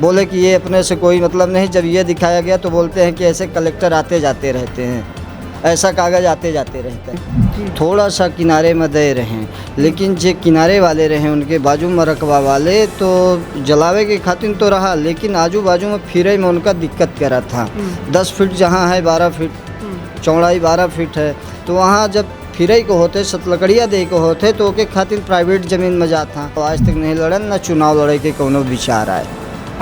बोले कि ये अपने से कोई मतलब नहीं। जब ये दिखाया गया तो बोलते हैं कि ऐसे कलेक्टर आते जाते रहते हैं, ऐसा कागज़ आते जाते रहता है। थोड़ा सा किनारे में दे रहे, लेकिन जो किनारे वाले रहे उनके बाजू में रकबा वाले तो जलावे के खातिर तो रहा, लेकिन आजू बाजू में फिरे में उनका दिक्कत करा था। 10 फीट जहाँ है 12 फीट चौड़ाई 12 फीट है, तो वहाँ जब फिरई को होते सतलकड़िया दे को होते तो ओके खातिर प्राइवेट ज़मीन में जाता। तो आज तक नहीं लड़न, न चुनाव लड़े के कोनो विचार आए।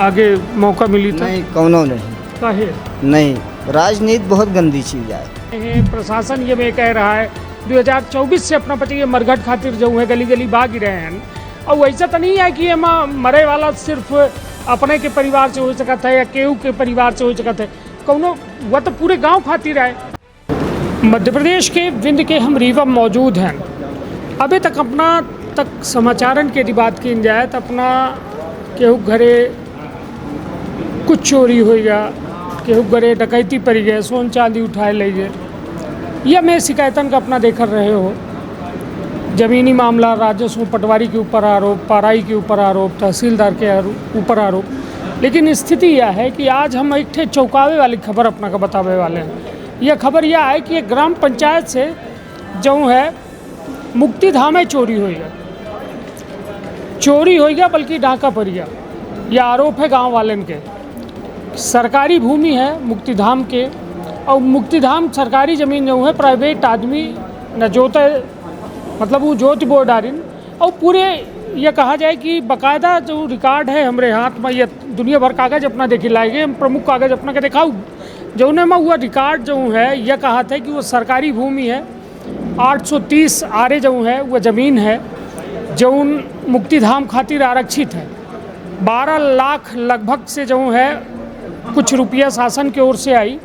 आगे मौका मिली था नहीं, कोनो नहीं। काहे नहीं, राजनीति बहुत गंदी चीज़ है। प्रशासन ये में कह रहा है 2024 से अपना पति ये मरघट खातिर जो है गली गली भाग ही रहे हैं। और वैसा तो नहीं है कि ये मरे वाला सिर्फ अपने के परिवार से हो सकता है या केहू के परिवार से हो सकता है, कौनो वह तो पूरे गांव खातिर है। मध्य प्रदेश के विंध्य के हम रीवा मौजूद हैं। अभी तक अपना तक समाचारन के बात की जाए तो अपना केहू घरे कुछ चोरी हो गया, केहू घरे डकैती पड़ गए, सोन चांदी उठाए ले गए, यह मैं शिकायतन का अपना देख रहे हो। ज़मीनी मामला, राजस्व पटवारी के ऊपर आरोप, पाराई के ऊपर आरोप, तहसीलदार के ऊपर आरोप। लेकिन स्थिति यह है कि आज हम एक ठे चौंकावे वाली खबर अपना का बतावे वाले हैं। यह खबर यह है कि एक ग्राम पंचायत से जो है मुक्तिधाम में चोरी हो गया, बल्कि डाका पड़ गया। यह आरोप है गांव वालन के। सरकारी भूमि है मुक्तिधाम के, और मुक्तिधाम सरकारी ज़मीन जो है प्राइवेट आदमी न जोते, मतलब वो जोत बोर्ड डारिन। और पूरे ये कहा जाए कि बाकायदा जो रिकॉर्ड है हमारे हाथ में, ये दुनिया भर कागज़ अपना देखी लाएंगे, हम प्रमुख कागज़ अपना के दिखाऊँ जो में हुआ रिकॉर्ड जो है यह कहा था कि वो सरकारी भूमि है। 830 आरे जो है वह ज़मीन है जो मुक्तिधाम खातिर आरक्षित है। 12 लाख लगभग से जो है कुछ रुपया शासन की ओर से आई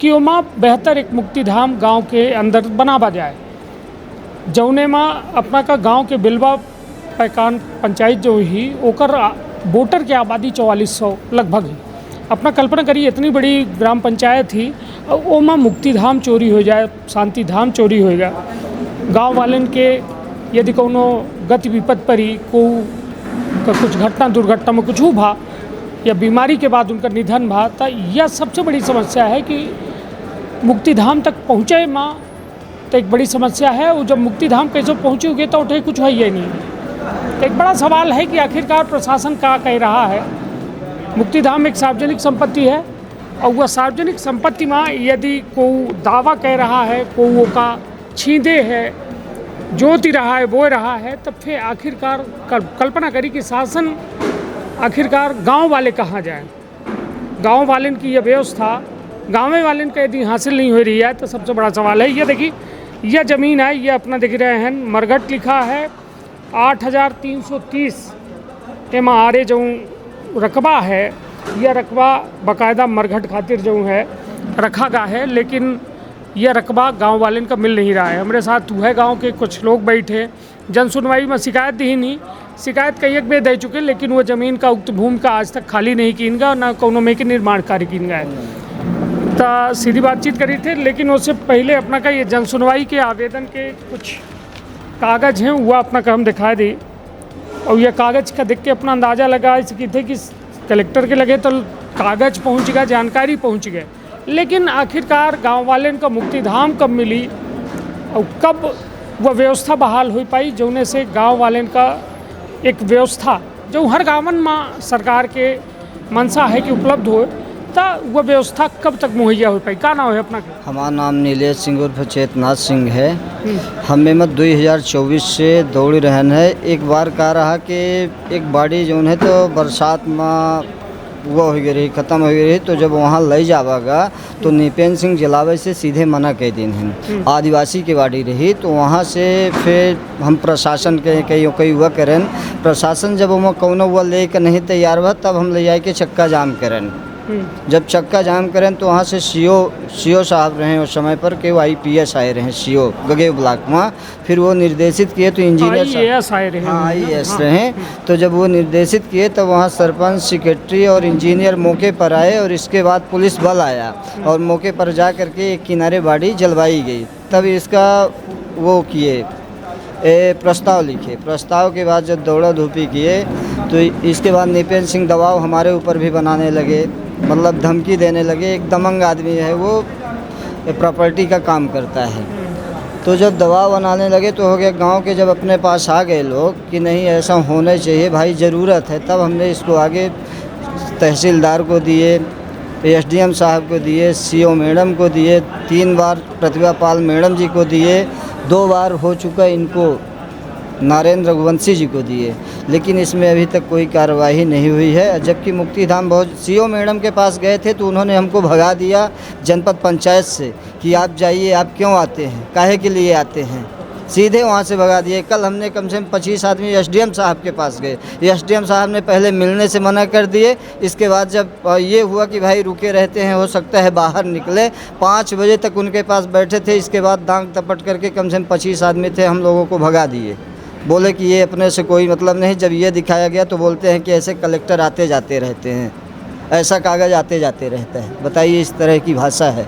कि वहाँ बेहतर एक मुक्तिधाम गांव के अंदर बनावा जाए। जौने में अपना का गांव के बिलवा पैकान पंचायत जो ही ओकर वोटर की आबादी 4400 लगभग ही। अपना कल्पना करिए इतनी बड़ी ग्राम पंचायत थी और ओमा मुक्तिधाम चोरी हो जाए, शांति धाम चोरी होएगा। गांव वालन के यदि कोनो गति विपद परी को कुछ घटना दुर्घटना में कुछ भा या बीमारी के बाद उनका निधन भा, तो यह सबसे बड़ी समस्या है कि मुक्तिधाम तक पहुँचे माँ तो एक बड़ी समस्या है। और जब मुक्तिधाम कैसे पहुँचोगे तो उठे कुछ है ही नहीं। तो एक बड़ा सवाल है कि आखिरकार प्रशासन क्या कह रहा है। मुक्तिधाम एक सार्वजनिक संपत्ति है और वह सार्वजनिक संपत्ति में यदि कोई दावा कह रहा है, कोई वो का छींदे है, जोती रहा है, बो रहा है, तब फिर आखिरकार कल्पना करी कि शासन आखिरकार गांव वाले कहाँ जाए। गांव वालन की यह व्यवस्था गाँव वालन का यदि हासिल नहीं हो रही है तो सबसे बड़ा सवाल है। यह देखिए यह ज़मीन है, यह अपना देख रहे हैं मरघट लिखा है 8330 एम आर जो रकबा है। यह रकबा बाकायदा मरघट खातिर जो है रखा गया है, लेकिन यह रकबा गांव वालन का मिल नहीं रहा है। हमारे साथ वह गांव के कुछ लोग बैठे, जन सुनवाई में शिकायत दी नहीं, शिकायत कई एक बेर दे चुके, लेकिन वो ज़मीन का उक्त भूमि का आज तक खाली नहीं कीन गया, ना कोनो में के निर्माण कार्य कीन गया है। तो सीधी बातचीत करी थे, लेकिन उससे पहले अपना का ये जन सुनवाई के आवेदन के कुछ कागज़ हैं वह अपना का हम दिखा दी। और यह कागज़ का देख के अपना अंदाज़ा लगा सकी थे कि कलेक्टर के लगे तो कागज़ पहुंच गया, जानकारी पहुंच गए, लेकिन आखिरकार गांव वाले का मुक्तिधाम कब मिली और कब वह व्यवस्था बहाल हो पाई, जोने से गांव वाले का एक व्यवस्था जो हर गाँवन में सरकार के मंशा है कि उपलब्ध हो, तो वह व्यवस्था कब तक मुहैया हो पाई। क्या नाम है अपना? हमारा नाम नीलेश सिंह उर्फ चेतनाथ सिंह है। हमें मत 2024 से दौड़ रहन है। एक बार कह रहा कि एक बाड़ी जो है तो बरसात में वो हो गई रही, ख़त्म हो गई रही, तो जब वहाँ ले जावागा तो निपेन सिंह जलावे से सीधे मना कह दिन हैं। आदिवासी की बाड़ी रही, तो वहाँ से फिर हम प्रशासन के कई हुआ करें। प्रशासन जब वहाँ कौनो हुआ ले कर नहीं तैयार हुआ तब हम ले जाए के चक्का जाम करें। जब चक्का जाम करें तो वहाँ से सीओ साहब रहे उस समय पर कि वो IPS आए रहे, सीओ गगेव ब्लॉक में। फिर वो निर्देशित किए तो इंजीनियर IAS आए रहे। हाँ, IAS रहे। तो जब वो निर्देशित किए तो वहाँ सरपंच, सेक्रेटरी और इंजीनियर मौके पर आए और इसके बाद पुलिस बल आया और मौके पर जा करके एक किनारे बाड़ी जलवाई गई। तब इसका वो किए प्रस्ताव लिखे। प्रस्ताव के बाद जब दौड़ा धूपी किए तो इसके बाद निपेन सिंह दबाव हमारे ऊपर भी बनाने लगे, मतलब धमकी देने लगे। एक दमंग आदमी है वो, प्रॉपर्टी का काम करता है। तो जब दबाव बनाने लगे तो हो गया, गांव के जब अपने पास आ गए लोग कि नहीं ऐसा होना चाहिए भाई, ज़रूरत है, तब हमने इसको आगे तहसीलदार को दिए, एसडीएम साहब को दिए, सीओ मैडम को दिए, 3 बार प्रतिभा पाल मैडम जी को दिए, 2 बार हो चुका इनको नरेंद्र रघुवंशी जी को दिए, लेकिन इसमें अभी तक कोई कार्रवाई नहीं हुई है। जबकि मुक्तिधाम बहुत सीओ मैडम के पास गए थे तो उन्होंने हमको भगा दिया जनपद पंचायत से कि आप जाइए, आप क्यों आते हैं, काहे के लिए आते हैं, सीधे वहाँ से भगा दिए। कल हमने कम से कम 25 आदमी एसडीएम साहब के पास गए, एसडीएम साहब ने पहले मिलने से मना कर दिए। इसके बाद जब ये हुआ कि भाई रुके रहते हैं, हो सकता है बाहर निकले, 5 बजे तक उनके पास बैठे थे। इसके बाद दांग तपट करके कम से कम 25 आदमी थे, हम लोगों को भगा दिए, बोले कि ये अपने से कोई मतलब नहीं। जब ये दिखाया गया तो बोलते हैं कि ऐसे कलेक्टर आते जाते रहते हैं, ऐसा कागज़ आते जाते रहता है। बताइए, इस तरह की भाषा है।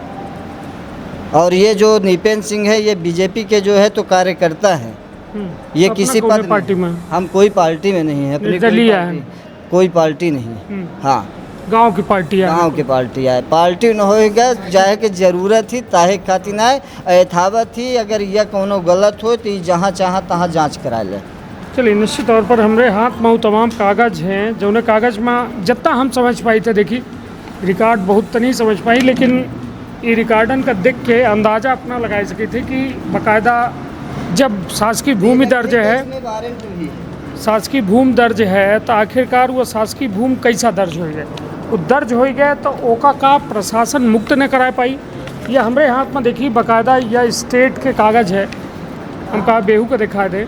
और ये जो निपेन सिंह है ये बीजेपी के जो है तो कार्यकर्ता हैं, ये किसी पद पार्टी में, हम कोई पार्टी में नहीं है, अपनी कोई पार्टी नहीं। हाँ, गांव की पार्टी है, गाँव की पार्टी है। पार्टी न होएगा जाए के जरूरत ही ताहे खातिर ना यथावत ही, अगर यह कोनो गलत हो तो जहाँ चाह तहाँ जांच करा ले। चलिए, निश्चित तौर पर हमारे हाथ में तमाम कागज़ हैं, जो कागज़ में जितना हम समझ पाई थे, देखिए रिकॉर्ड बहुत तो नहीं समझ पाई, लेकिन ये रिकॉर्डन का देख के अंदाज़ा अपना लगा सके थे कि बाकायदा जब शासकीय भूमि दर्ज है, शासकीय भूमि दर्ज है, तो आखिरकार वो शासकीय भूमि कैसा दर्ज हो गया, वो दर्ज हो गया तो ओका का प्रशासन मुक्त न करा पाई। यह हमारे हाथ में देखिए बाकायदा यह स्टेट के कागज़ है, हम कहा बेहू को दिखा दे,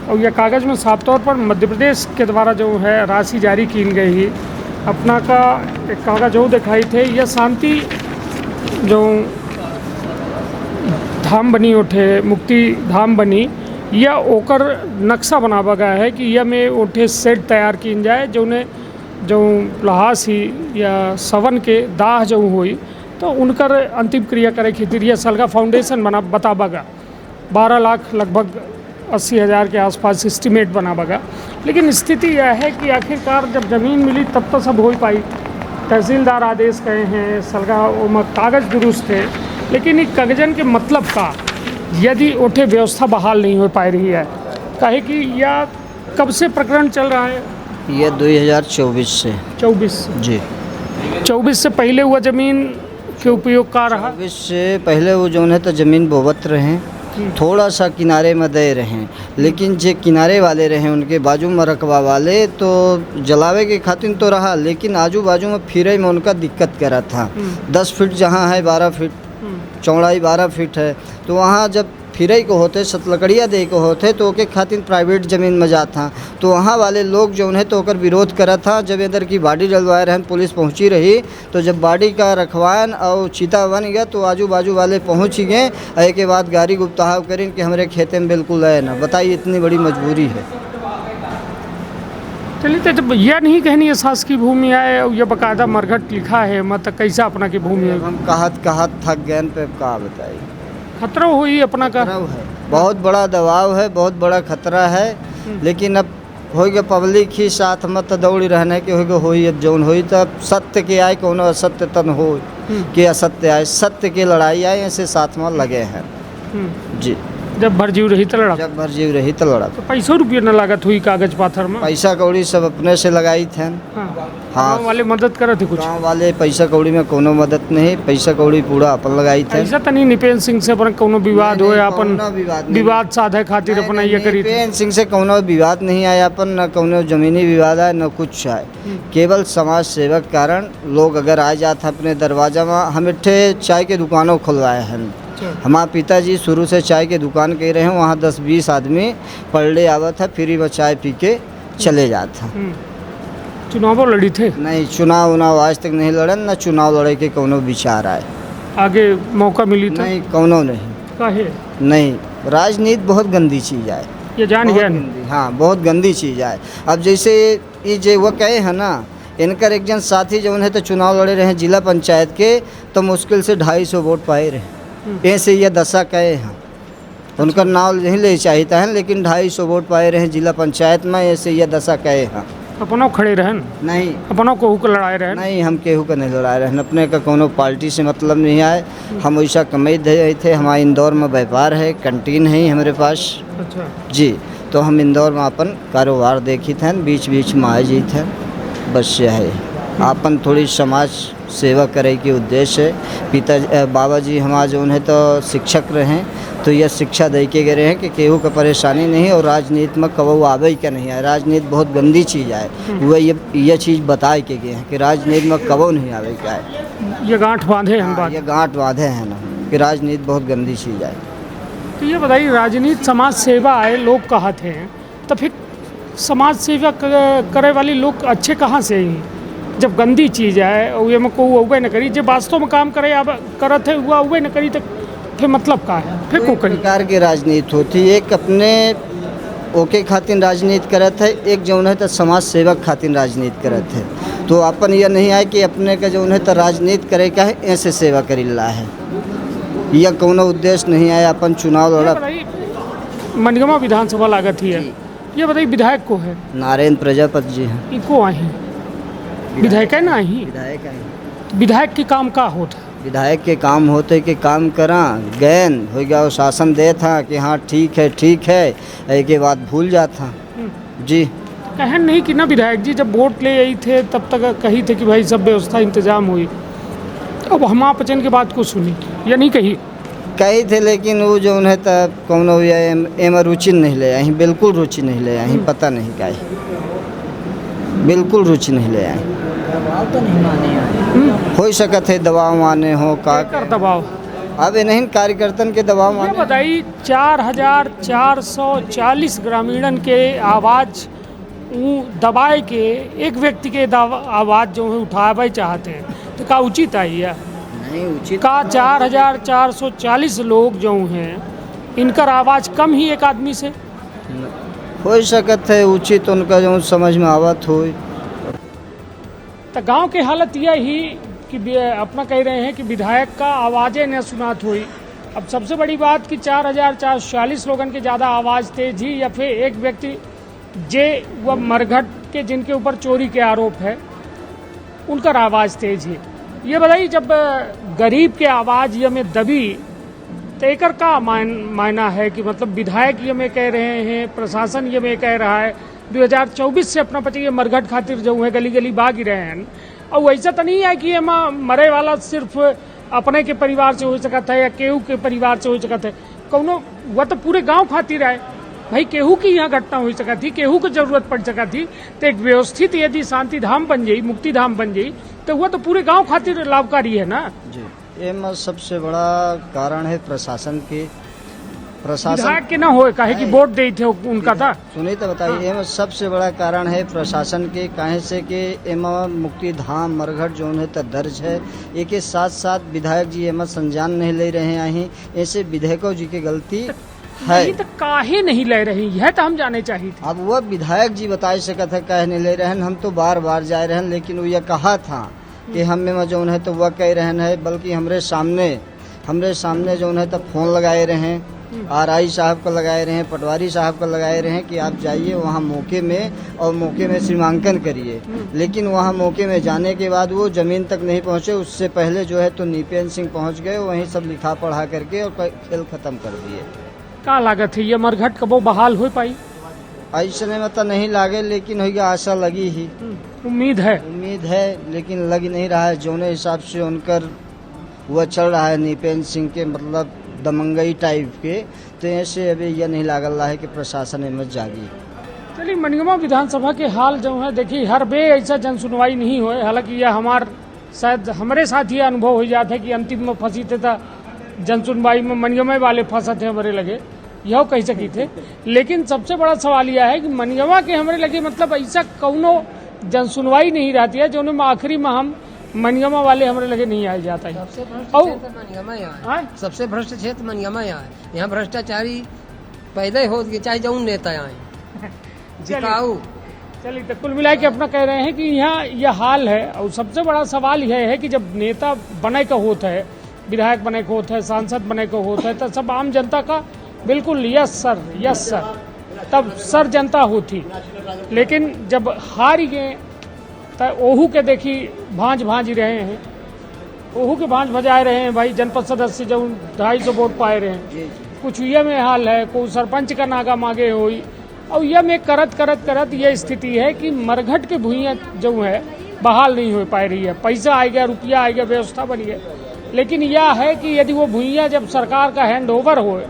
और यह कागज़ में साफ तौर पर मध्य प्रदेश के द्वारा जो है राशि जारी की गई है। अपना का एक कागज़ जो दिखाई थे, यह शांति जो धाम बनी उठे, मुक्ति धाम बनी, यह ओकर नक्शा बनावा गया है कि यह में उठे सेट तैयार की जाए, जो उन्हें जो लहास ही या सवन के दाह जो हुई तो उनकर अंतिम क्रिया करे खातिर यह सलगा फाउंडेशन बना बतावागा। 12 लाख लगभग 80,000 के आसपास एस्टिमेट बनावागा। लेकिन स्थिति यह है कि आखिरकार जब ज़मीन मिली तब तो सब हो पाई। तहसीलदार आदेश कहे हैं, सलगा वो कागज़ दुरुस्त थे, लेकिन इस कागजन के मतलब का यदि उठे व्यवस्था बहाल नहीं हो पा रही है, कहे कि यह कब से प्रकरण चल रहा है? ये 2024 से 24 जी, 24 से पहले हुआ ज़मीन के उपयोग का रहा। 24 से पहले वो जो है तो ज़मीन बोवत रहे, थोड़ा सा किनारे में दे रहे, लेकिन जो किनारे वाले रहे उनके बाजू में रकबा वाले तो जलावे के खातिर तो रहा, लेकिन आजू बाजू में फिरे में उनका दिक्कत करा था। 10 फीट जहाँ है 12 फीट चौड़ाई 12 फीट है, तो वहाँ जब फिरई को होते सतलकड़िया दे को होते तो ओके खातिर प्राइवेट ज़मीन में जाता, तो वहाँ वाले लोग जो है तो ओकर विरोध करा था। जब इधर की बाड़ी डलवाए रहन, पुलिस पहुँची रही, तो जब बाड़ी का रखवान और चीता बन गया तो आजू बाजू वाले पहुँच गए। एक के बाद गाड़ी गुप्ताहाव करें कि हमारे खेते में बिल्कुल है ना। बताइए, इतनी बड़ी मजबूरी है। चलिए, तो जब यह नहीं कहनी है शासकीय भूमि आए, यह बाकायदा मरघट लिखा है, मतलब कैसा अपना की भूमि है। हम कहत थक गए पे का बताइए, खतरा हुई अपना का है, बहुत बड़ा दबाव है, बहुत बड़ा खतरा है। लेकिन अब हो गया पब्लिक ही साथ में तो दौड़ी रहने के हो गया, अब जौन हुई तब सत्य के आए, कोनो असत्य तन हो कि असत्य आए, सत्य की लड़ाई आए, ऐसे साथ में लगे हैं जी। जब भरजीव रही तो लड़ा, जब भरजीव रही तो लड़ा। तो पैसों रुपये न लागत हुई कागज पाथर में, पैसा कौड़ी सब अपने से लगाई थे। हाँ, गाँव वाले मदद करे थे कुछ, गाँव वाले पैसा कौड़ी में कोनो मदद नहीं, पैसा कौड़ी पूरा अपन लगाई थे। ऐसा तो नहीं निपेन सिंह से अपन कोनो विवाद हो, अपन विवाद साधे खातिर अपना ये करी। निपेन सिंह से कोनो विवाद नहीं आया अपन, न कोनो जमीनी विवाद आए, न कुछ आए। केवल समाज सेवक कारण लोग अगर आ जाते अपने दरवाजा में, हम इट्ठे चाय के दुकानों खुलवाए हैं। हमारे पिताजी शुरू से चाय के दुकान के रहे हैं, वहाँ 10-20 आदमी पर डे आवत है, फ्री में चाय पी के चले जाते हैं। चुनाव लड़ी थे? नहीं, चुनाव उनाव आज तक नहीं लड़न, न चुनाव लड़े के कोनो विचार आए। आगे मौका मिली था? नहीं, कोनो नहीं। काहे? नहीं, राजनीति बहुत गंदी चीज़ है, ये जान गया। हाँ, बहुत गंदी चीज़ है। अब जैसे ये जो वो कहे हैं ना, इनकर एक जन साथी जो है तो चुनाव लड़े रहे जिला पंचायत के, तो मुश्किल से 250 वोट पाए रहे। ऐसे ये दशा कहे हैं, उनका नाम नहीं ले चाहता है, लेकिन 250 वोट पाए रहे जिला पंचायत में, ऐसे ये दशा कहे हैं। अपनों खड़े रहन, नहीं अपनों को हुक लड़ाए रहन। नहीं, हम केहू का नहीं लड़ाए रहन, अपने का कोनो पार्टी से मतलब नहीं आए। हम वैसा कमाई दे थे, हमारे इंदौर में व्यापार है, कैंटीन है हमारे पास अच्छा, जी। तो हम इंदौर में अपन कारोबार देखी थे, बीच बीच में आए जी थे, बस यह है। अपन थोड़ी समाज सेवा करे के उद्देश्य है। बाबा जी हमारा जो है तो शिक्षक रहे, तो यह शिक्षा दे के गए हैं कि केहू का परेशानी नहीं और राजनीति में कबू आवे का नहीं है। राजनीति बहुत गंदी चीज़ है, वह ये चीज़ बताए के गए हैं कि राजनीति में कबू नहीं आवे का है। ये गांठ बांधे हम बात। ये गांठ बांधे हैं ना कि राजनीति बहुत गंदी चीज़ है। तो ये बताइए, राजनीति समाज सेवा है लोग कहते हैं, तो फिर समाज सेवा करे वाले लोग अच्छे कहाँ से ही जब गंदी चीज़ है और ये में को उबे न करी, जब वास्तव में काम करे अब करत है हुआ उबे न करी, तो फिर मतलब का है, फिर को करी प्रकार की राजनीति होती है। एक अपने ओके खातिर राजनीति करत है, एक जो है तो समाज सेवक खातिर राजनीति करत है। तो अपन यह नहीं है कि अपने का जो है तो राजनीति करे का है ऐसे सेवा करीला है, यह कोनो उद्देश्य नहीं है। अपन चुनाव लड़ा। मनगमा विधानसभा लागत ही है, ये बताइए विधायक को है नारायण प्रजापति जी हैं। इनको आई विधायक है ना ही, विधायक हैं। विधायक के काम का होता? विधायक के काम होते कि काम करा गैन हो गया, वो शासन दे था कि हाँ ठीक है, एक के बाद भूल जाता जी। कहन नहीं कि ना विधायक जी जब वोट ले आई थे तब तक कही थे कि भाई सब व्यवस्था इंतजाम हुई, अब हम आपचन के बात को सुनी या नहीं कही थे, लेकिन वो जो है तब कौनो एम रुचि नहीं ले आई, बिल्कुल रुचि नहीं ले आई, पता नहीं क्या बिल्कुल रुचि नहीं ले आई। तो नहीं माने हो सकत है दबाव माने हो का कर दबाव। अब नहीं कार्यकर्तन के दबाव ये माने। बताइए 4440 ग्रामीणन के आवाज़ दबाए के एक व्यक्ति के आवाज़ जो है उठावे चाहते हैं, तो का उचित आई है? नहीं उचित का 4440 लोग जो हैं इनकर आवाज़ कम ही एक आदमी से हो सकत है, उचित उनका जो समझ में आवत हो। तो गांव की हालत यह ही कि अपना कह रहे हैं कि विधायक का आवाज़ें न सुनात हुई। अब सबसे बड़ी बात कि 4440 लोगन के ज़्यादा आवाज़ तेज ही, या फिर एक व्यक्ति जे वह मरघट के जिनके ऊपर चोरी के आरोप है उनकर आवाज़ तेज ही। ये बताइए, जब गरीब के आवाज़ ये में दबी तो एकर का मायना है कि मतलब विधायक ये में कह रहे हैं, प्रशासन ये में कह रहा है 2024 से अपना पति ये मरघट खातिर जो है गली गली भाग रहे हैं। और वैसा तो नहीं है कि ये मरे वाला सिर्फ अपने के परिवार से हो सकता है या केहू के परिवार से हो सकता है, कौनो वह तो पूरे गांव खातिर है भाई। केहू की यहाँ घटना हो सकती थी, केहू को जरूरत पड़ सकती थी, तो एक व्यवस्थित यदि शांति धाम बन जाई, मुक्ति धाम बन जाई, तो वह तो पूरे गांव खातिर लाभकारी है ना जी। ये सबसे बड़ा कारण है प्रशासन के, प्रशासन विधायक के ना हो काहे कि वोट दे थे उनका था। सुनिए तो बताइए, एम सबसे बड़ा कारण है प्रशासन के, काहे से कि एम मुक्ति धाम मरघट जो है तो दर्ज है, एक के साथ साथ विधायक जी एम संज्ञान नहीं ले रहे हैं, ऐसे विधायकों जी की गलती है। तो काहे नहीं ले रही है तो हम जाने चाहिए थे। अब वह विधायक जी बता सकते है काहे नहीं ले रहे हैं, हम तो बार बार जा रहे हैं, लेकिन वो यह कहा था कि हम में जो है तो वह कह रहे हैं, बल्कि हमरे सामने जो है तो फोन लगाए रहे हैं, आरआई साहब को लगाए रहे हैं, पटवारी साहब को लगाए रहे हैं कि आप जाइए वहाँ मौके में सीमांकन करिए। लेकिन वहाँ मौके में जाने के बाद वो ज़मीन तक नहीं पहुँचे, उससे पहले जो है तो नीपेन सिंह पहुँच गए, वहीं सब लिखा पढ़ा करके और खेल ख़त्म कर दिए। का लागत है ये मरघट कबो बहाल हो पाई? ऐसे में तो नहीं लागे, लेकिन हो गया आशा लगी ही, उम्मीद है, लेकिन लग नहीं रहा है। जौने हिसाब से उनकर वह चल रहा है नीपेन सिंह के मतलब दमंगई टाइप के, तो ऐसे अभी यह नहीं लागल रहा है कि प्रशासन में जागी। चलिए, मनगमा विधानसभा के हाल जो है देखिए, हर बे ऐसा जन सुनवाई नहीं हुए। हालांकि यह शायद हमारे साथ ये अनुभव हो जाता है कि अंतिम में फंसी थे था जन सुनवाई में मनगमा वाले फंसा थे हमारे लगे, यह कह सकी थे। लेकिन सबसे बड़ा सवाल यह है कि मनगमा के हमारे लगे मतलब ऐसा कौनो जन सुनवाई नहीं रहती है जो उन्हें आखिरी में हम मनगमा वाले हमारे लगे नहीं आया जाता है। सबसे भ्रष्ट क्षेत्र मनगमा यहाँ है, यहाँ भ्रष्टाचारी पैदा हो चाहे जो नेता आए जिताऊ। चलिए, तो कुल मिला के अपना कह रहे हैं कि यहाँ यह हाल है। और सबसे बड़ा सवाल यह है कि जब नेता बने का होता है, विधायक बने का होता है, सांसद बने का होता है, तो सब आम जनता का बिल्कुल यस सर तब सर जनता होती, लेकिन जब हार गए तो ओहू के देखी भांज भांज रहे हैं, ओहू के भांज भजाए रहे हैं भाई। जनपद सदस्य जो 250 वोट पाए रहे हैं, कुछ ये में हाल है, कोई सरपंच का नागा मांगे हुई, और यह में करत करत करत ये स्थिति है कि मरघट के भूइयाँ जो है बहाल नहीं हो पा रही है। पैसा आ गया, रुपया आ गया, व्यवस्था बन गया, लेकिन यह है कि यदि वो भूइयाँ जब सरकार का हैंड ओवर हो,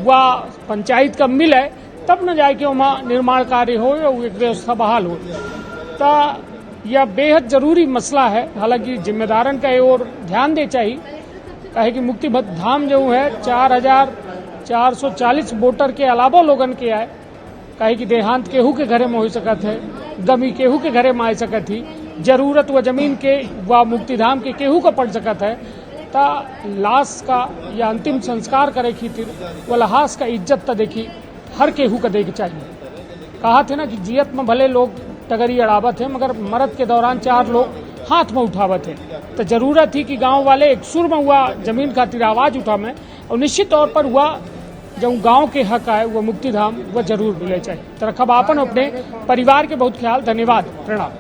वह पंचायत का मिले, तब न जाए कि वहाँ निर्माण कार्य हो या एक व्यवस्था बहाल हो। तो यह बेहद जरूरी मसला है। हालांकि जिम्मेदारन का और ध्यान दे चाहिए, कहे कि मुक्ति धाम जो है 4440 वोटर के अलावा लोगन के आए, कहे कि देहांत केहू के घरे में हो सकत है, गमी केहू के घरे में आ सकत ही, जरूरत व जमीन के व मुक्तिधाम के केहू का पड़ सकत है। ता लाश का या अंतिम संस्कार करे खातिर वो लहास का इज्जत तो देखी हर केहू का देख चाहिए। कहा थे ना कि जियत में भले लोग टगरी अड़ावत है, मगर मरद के दौरान 4 लोग हाथ में उठावत है। तो जरूरत थी कि गांव वाले एक सुर में हुआ जमीन खातिर आवाज़ उठा में, और निश्चित तौर पर हुआ जो गांव के हक आए वह मुक्तिधाम वह जरूर मिले चाहिए। तो रखब आपन अपने परिवार के बहुत ख्याल। धन्यवाद, प्रणाम।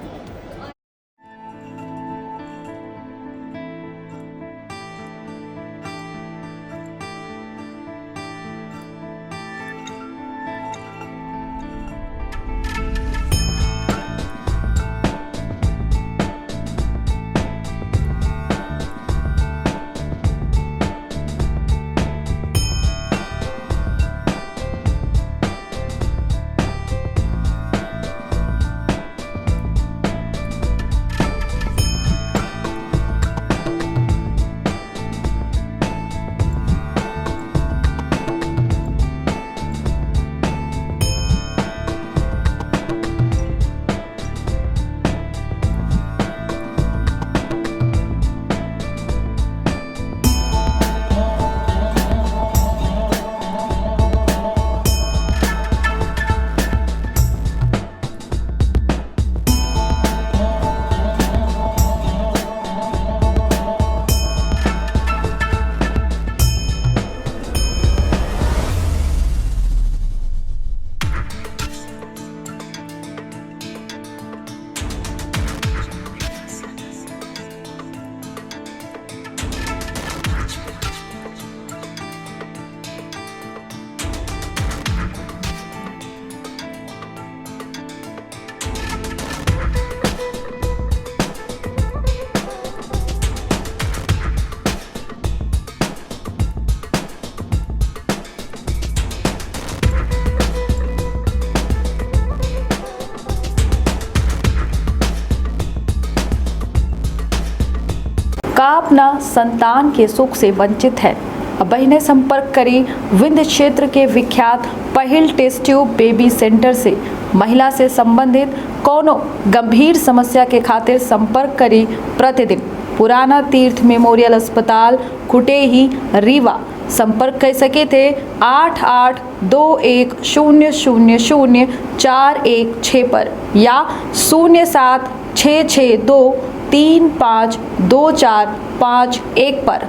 का अपना संतान के सुख से वंचित है। बहने संपर्क करी विंध्य क्षेत्र के विख्यात पहिल टेस्ट ट्यूब बेबी सेंटर से। महिला से संबंधित कोनो गंभीर समस्या के खातिर संपर्क करी प्रतिदिन पुराना तीर्थ मेमोरियल अस्पताल कुटेही रीवा। संपर्क कर सके थे 8821000416 पर या 076623524551 पर।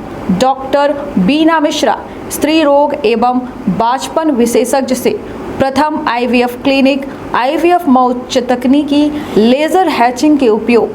डॉक्टर बीना मिश्रा स्त्री रोग एवं बांझपन विशेषज्ञ से प्रथम IVF क्लिनिक, IVF मौत तकनीकी, लेजर हैचिंग के उपयोग,